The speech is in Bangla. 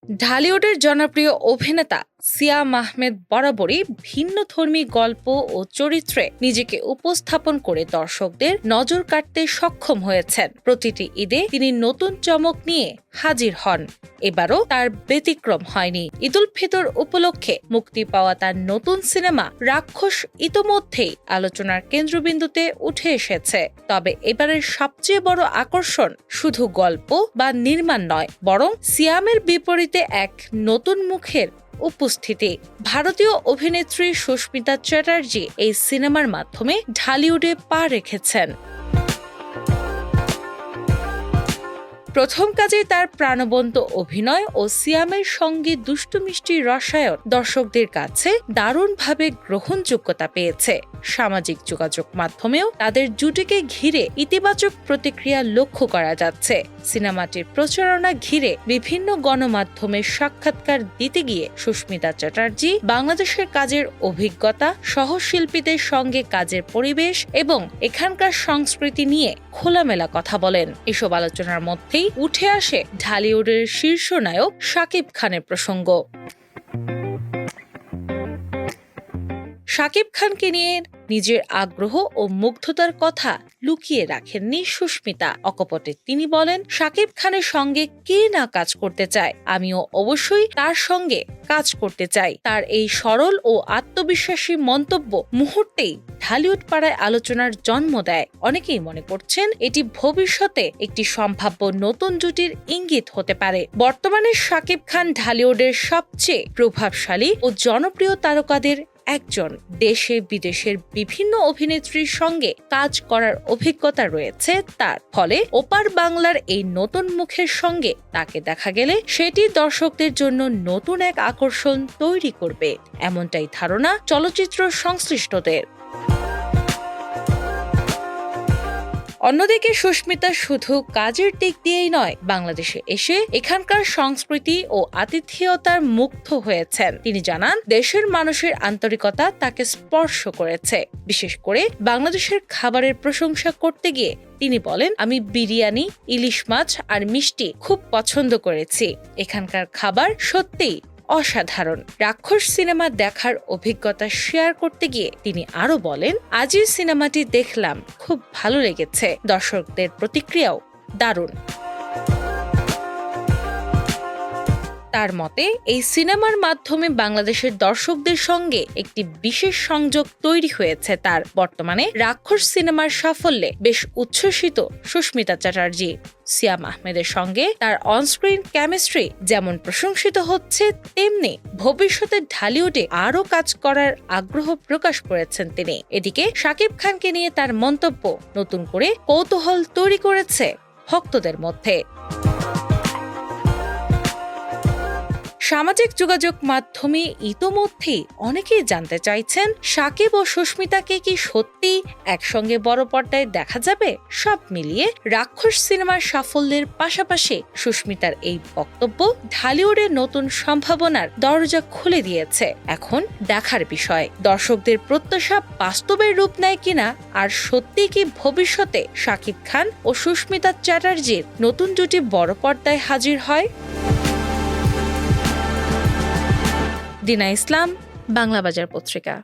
ঢালিউডের জনপ্রিয় অভিনেতা সিয়াম আহমেদ বরাবরই ভিন্নধর্মী গল্প ও চরিত্রে নিজেকে উপস্থাপন করে দর্শকদের নজর কাটতে সক্ষম হয়েছেন। প্রতিটি ঈদে তিনি নতুন চমক নিয়ে হাজির হন। এবারও তার ব্যতিক্রম হয়নি। ঈদুল ফিতর উপলক্ষে মুক্তি পাওয়া তার নতুন সিনেমা রাক্ষস ইতোমধ্যেই আলোচনার কেন্দ্রবিন্দুতে উঠে এসেছে। তবে এবারের সবচেয়ে বড় আকর্ষণ শুধু গল্প বা নির্মাণ নয়, বরং সিয়ামের বিপরীতে এক নতুন মুখের উপস্থিতি। ভারতীয় অভিনেত্রী সুস্মিতা চ্যাটার্জি এই সিনেমার মাধ্যমে ঢালিউডে পা রেখেছেন। প্রথম কাজে তার প্রাণবন্ত অভিনয় ও সিয়ামের সঙ্গে দুষ্টু মিষ্টি রসায়ন দর্শকদের কাছে দারুণভাবে গ্রহণযোগ্যতা পেয়েছে। সামাজিক যোগাযোগ মাধ্যমেও তাদের জুটিকে ঘিরে ইতিবাচক প্রতিক্রিয়া লক্ষ্য করা যাচ্ছে। সিনেমাটির প্রচারণা ঘিরে বিভিন্ন গণমাধ্যমে সাক্ষাৎকার দিতে গিয়ে সুস্মিতা চ্যাটার্জি বাংলাদেশের কাজের অভিজ্ঞতা, সহশিল্পীদের সঙ্গে কাজের পরিবেশ এবং এখানকার সংস্কৃতি নিয়ে খোলামেলা কথা বলেন। এসব আলোচনার মধ্যেই উঠে আসে ঢালিউডের শীর্ষ নায়ক শাকিব খানের প্রসঙ্গ। শাকিব খানকে নিয়ে নিজের আগ্রহ ও মুগ্ধতার কথা লুকিয়ে রাখেননি সুস্মিতা। অকপটে তিনি বলেন, শাকিব খানের সঙ্গে কে না কাজ করতে চায়, আমিও অবশ্যই তার সঙ্গে কাজ করতে চাই। তার এই সরল ও আত্মবিশ্বাসী মন্তব্য মুহূর্তেই ঢালিউড পাড়ায় আলোচনার জন্ম দেয়। অনেকেই মনে করছেন এটি ভবিষ্যতে একটি সম্ভাব্য নতুন জুটির ইঙ্গিত হতে পারে। বর্তমানে শাকিব খান ঢালিউডের সবচেয়ে প্রভাবশালী ও জনপ্রিয় তারকাদের একজন। দেশে বিদেশের বিভিন্ন অভিনেত্রীর সঙ্গে কাজ করার অভিজ্ঞতা রয়েছে তার। ফলে ওপার বাংলার এই নতুন মুখের সঙ্গে তাকে দেখা গেলে সেটি দর্শকদের জন্য নতুন এক আকর্ষণ তৈরি করবে, এমনটাই ধারণা চলচ্চিত্র সংশ্লিষ্টদের। অন্যদিকে সুস্মিতা শুধু কাজের দিক দিয়েই নয়, বাংলাদেশে এসে এখানকার সংস্কৃতি ও আতিথেয়তার মুগ্ধ হয়েছেন। তিনি জানান, দেশের মানুষের আন্তরিকতা তাকে স্পর্শ করেছে। বিশেষ করে বাংলাদেশের খাবারের প্রশংসা করতে গিয়ে তিনি বলেন, আমি বিরিয়ানি, ইলিশ মাছ আর মিষ্টি খুব পছন্দ করেছি। এখানকার খাবার সত্যিই অসাধারণ। রাক্ষস সিনেমা দেখার অভিজ্ঞতা শেয়ার করতে গিয়ে তিনি আরো বলেন, আজই সিনেমাটি দেখলাম, খুব ভালো লেগেছে। দর্শকদের প্রতিক্রিয়াও দারুণ। তার মতে এই সিনেমার মাধ্যমে বাংলাদেশের দর্শকদের সঙ্গে একটি বিশেষ সংযোগ তৈরি হয়েছে তার। বর্তমানে রাক্ষস সিনেমার সাফল্যে বেশ উচ্ছ্বসিত সুস্মিতা চ্যাটার্জি। সিয়াম আহমেদের সঙ্গে তার অনস্ক্রিন কেমিস্ট্রি যেমন প্রশংসিত হচ্ছে, তেমনি ভবিষ্যতে ঢালিউডে আরও কাজ করার আগ্রহ প্রকাশ করেছেন তিনি। এদিকে শাকিব খানকে নিয়ে তার মন্তব্য নতুন করে কৌতূহল তৈরি করেছে ভক্তদের মধ্যে। সামাজিক যোগাযোগ মাধ্যমে ইতোমধ্যেই অনেকেই জানতে চাইছেন, শাকিব ও সুস্মিতাকে কি সত্যি একসঙ্গে বড় পর্দায় দেখা যাবে? সব মিলিয়ে রাক্ষস সিনেমার সাফল্যের পাশাপাশি সুস্মিতার এই বক্তব্য ঢালিউডের নতুন সম্ভাবনার দরজা খুলে দিয়েছে। এখন দেখার বিষয়, দর্শকদের প্রত্যাশা বাস্তবের রূপ নেয় কিনা, আর সত্যি কি ভবিষ্যতে শাকিব খান ও সুস্মিতা চ্যাটার্জির নতুন জুটি বড় পর্দায় হাজির হয়? দিনা ইসলাম, বাংলা বাজার পত্রিকা।